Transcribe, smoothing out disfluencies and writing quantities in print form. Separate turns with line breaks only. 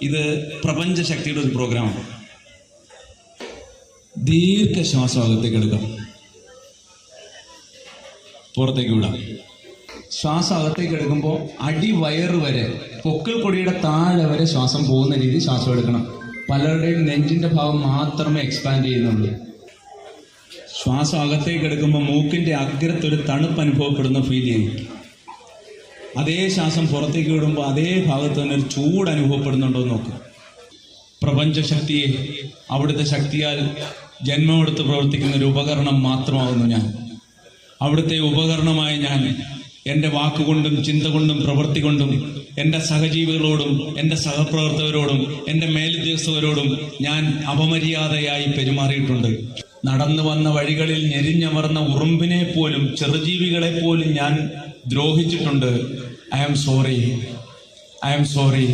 ഇത് പ്രപഞ്ച ശക്തിയുടെ ഒരു പ്രോഗ്രാമാണ്. ദീർഘശ്വാസം അകത്തേക്ക് എടുക്കാം, പുറത്തേക്ക് വിടാം. ശ്വാസം അകത്തേക്ക് എടുക്കുമ്പോൾ അടിവയറ് വരെ, പൊക്കിൾ കൊടിയുടെ താഴെ വരെ ശ്വാസം പോകുന്ന രീതി ശ്വാസം എടുക്കണം. പലരുടെയും നെഞ്ചിന്റെ ഭാഗം മാത്രമേ എക്സ്പാൻഡ് ചെയ്യുന്നുള്ളൂ. ശ്വാസം അകത്തേക്ക് എടുക്കുമ്പോൾ മൂക്കിന്റെ അഗ്രത്തൊരു തണുപ്പ് അനുഭവപ്പെടുന്ന ഫീൽ ചെയ്യും. അതേ ശ്വാസം പുറത്തേക്ക് വിടുമ്പോൾ അതേ ഭാഗത്ത് തന്നെ ഒരു ചൂട് അനുഭവപ്പെടുന്നുണ്ടോ എന്ന് നോക്കുക. പ്രപഞ്ചശക്തിയെ, അവിടുത്തെ ശക്തിയാൽ ജന്മമെടുത്ത് പ്രവർത്തിക്കുന്ന ഒരു ഉപകരണം മാത്രമാകുന്നു ഞാൻ. അവിടുത്തെ ഉപകരണമായ ഞാൻ എൻ്റെ വാക്കുകൊണ്ടും ചിന്ത കൊണ്ടും പ്രവൃത്തി കൊണ്ടും എൻ്റെ സഹജീവികളോടും എൻ്റെ സഹപ്രവർത്തകരോടും എൻ്റെ മേലുദ്യോഗസ്ഥരോടും ഞാൻ അപമര്യാദയായി പെരുമാറിയിട്ടുണ്ട്. നടന്നു വന്ന വഴികളിൽ ഞെരിഞ്ഞമർന്ന ഉറുമ്പിനെ പോലും, ചെറുജീവികളെ പോലും ഞാൻ ദ്രോഹിച്ചിട്ടുണ്ട്. I am sorry.